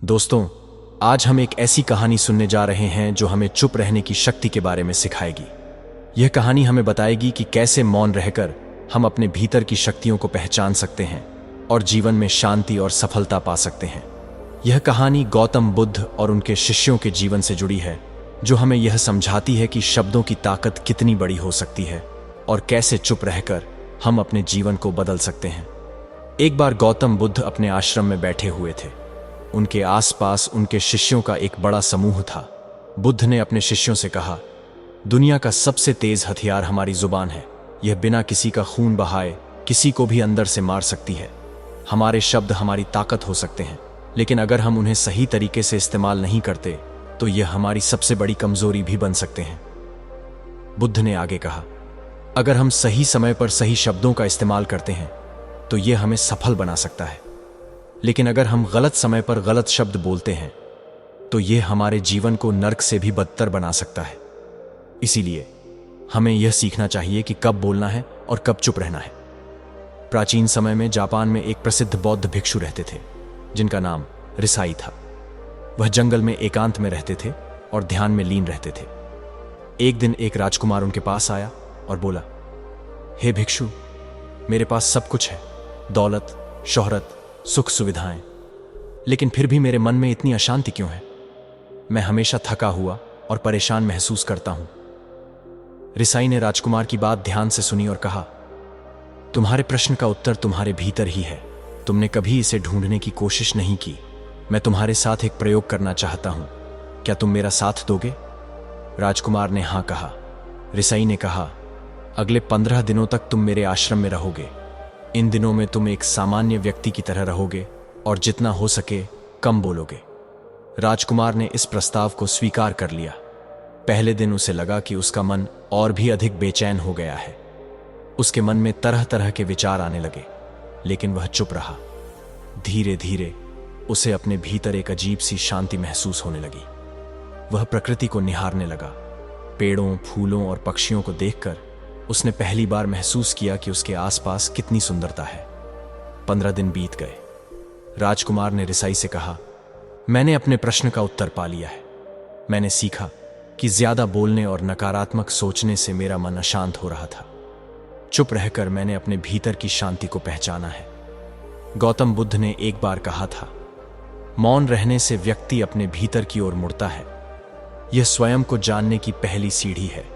दोस्तों, आज हम एक ऐसी कहानी सुनने जा रहे हैं जो हमें चुप रहने की शक्ति के बारे में सिखाएगी। यह कहानी हमें बताएगी कि कैसे मौन रहकर हम अपने भीतर की शक्तियों को पहचान सकते हैं और जीवन में शांति और सफलता पा सकते हैं। यह कहानी गौतम बुद्ध और उनके शिष्यों के जीवन से जुड़ी है, जो हमें यह समझाती है कि शब्दों की ताकत कितनी बड़ी हो सकती है और कैसे चुप रहकर हम अपने जीवन को बदल सकते हैं। एक बार गौतम बुद्ध अपने आश्रम में बैठे हुए थे। उनके आसपास उनके शिष्यों का एक बड़ा समूह था। बुद्ध ने अपने शिष्यों से कहा, दुनिया का सबसे तेज हथियार हमारी जुबान है। यह बिना किसी का खून बहाए किसी को भी अंदर से मार सकती है। हमारे शब्द हमारी ताकत हो सकते हैं, लेकिन अगर हम उन्हें सही तरीके से इस्तेमाल नहीं करते तो यह हमारी सबसे बड़ी कमजोरी भी बन सकते हैं। बुद्ध ने आगे कहा, अगर हम सही समय पर सही शब्दों का इस्तेमाल करते हैं तो यह हमें सफल बना सकता है, लेकिन अगर हम गलत समय पर गलत शब्द बोलते हैं तो यह हमारे जीवन को नर्क से भी बदतर बना सकता है। इसीलिए हमें यह सीखना चाहिए कि कब बोलना है और कब चुप रहना है। प्राचीन समय में जापान में एक प्रसिद्ध बौद्ध भिक्षु रहते थे, जिनका नाम रिसाई था। वह जंगल में एकांत में रहते थे और ध्यान में लीन रहते थे। एक दिन एक राजकुमार उनके पास आया और बोला, हे भिक्षु, मेरे पास सब कुछ है, दौलत, शोहरत, सुख सुविधाएं, लेकिन फिर भी मेरे मन में इतनी अशांति क्यों है? मैं हमेशा थका हुआ और परेशान महसूस करता हूं। रिसाई ने राजकुमार की बात ध्यान से सुनी और कहा, तुम्हारे प्रश्न का उत्तर तुम्हारे भीतर ही है। तुमने कभी इसे ढूंढने की कोशिश नहीं की। मैं तुम्हारे साथ एक प्रयोग करना चाहता हूं, क्या तुम मेरा साथ दोगे? राजकुमार ने हां कहा। रिसाई ने कहा, अगले 15 दिनों तक तुम मेरे आश्रम में रहोगे। इन दिनों में तुम एक सामान्य व्यक्ति की तरह रहोगे और जितना हो सके कम बोलोगे। राजकुमार ने इस प्रस्ताव को स्वीकार कर लिया। पहले दिन उसे लगा कि उसका मन और भी अधिक बेचैन हो गया है। उसके मन में तरह तरह के विचार आने लगे, लेकिन वह चुप रहा। धीरे धीरे उसे अपने भीतर एक अजीब सी शांति महसूस होने लगी। वह प्रकृति को निहारने लगा। पेड़ों, फूलों और पक्षियों को देखकर उसने पहली बार महसूस किया कि उसके आसपास कितनी सुंदरता है। 15 दिन बीत गए। राजकुमार ने रिसाई से कहा, मैंने अपने प्रश्न का उत्तर पा लिया है। मैंने सीखा कि ज्यादा बोलने और नकारात्मक सोचने से मेरा मन अशांत हो रहा था। चुप रहकर मैंने अपने भीतर की शांति को पहचाना है। गौतम बुद्ध ने एक बार कहा था, मौन रहने से व्यक्ति अपने भीतर की ओर मुड़ता है। यह स्वयं को जानने की पहली सीढ़ी है।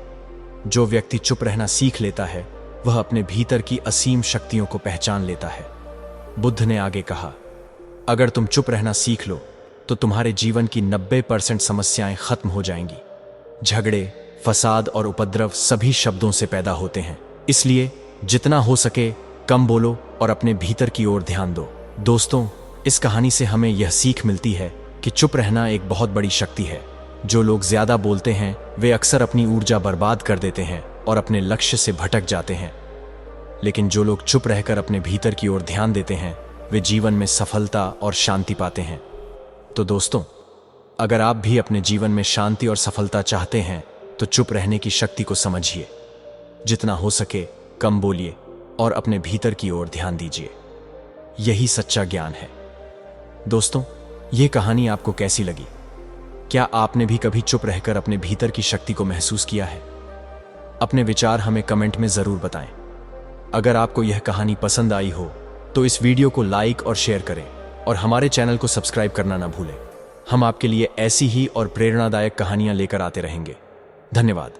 जो व्यक्ति चुप रहना सीख लेता है, वह अपने भीतर की असीम शक्तियों को पहचान लेता है। बुद्ध ने आगे कहा, अगर तुम चुप रहना सीख लो तो तुम्हारे जीवन की 90% समस्याएं खत्म हो जाएंगी। झगड़े, फसाद और उपद्रव सभी शब्दों से पैदा होते हैं। इसलिए जितना हो सके कम बोलो और अपने भीतर की ओर ध्यान दो। दोस्तों, इस कहानी से हमें यह सीख मिलती है कि चुप रहना एक बहुत बड़ी शक्ति है। जो लोग ज्यादा बोलते हैं वे अक्सर अपनी ऊर्जा बर्बाद कर देते हैं और अपने लक्ष्य से भटक जाते हैं, लेकिन जो लोग चुप रहकर अपने भीतर की ओर ध्यान देते हैं वे जीवन में सफलता और शांति पाते हैं। तो दोस्तों, अगर आप भी अपने जीवन में शांति और सफलता चाहते हैं तो चुप रहने की शक्ति को समझिए। जितना हो सके कम बोलिए और अपने भीतर की ओर ध्यान दीजिए। यही सच्चा ज्ञान है। दोस्तों, यह कहानी आपको कैसी लगी? क्या आपने भी कभी चुप रहकर अपने भीतर की शक्ति को महसूस किया है? अपने विचार हमें कमेंट में जरूर बताएं। अगर आपको यह कहानी पसंद आई हो तो इस वीडियो को लाइक और शेयर करें और हमारे चैनल को सब्सक्राइब करना ना भूलें। हम आपके लिए ऐसी ही और प्रेरणादायक कहानियां लेकर आते रहेंगे। धन्यवाद।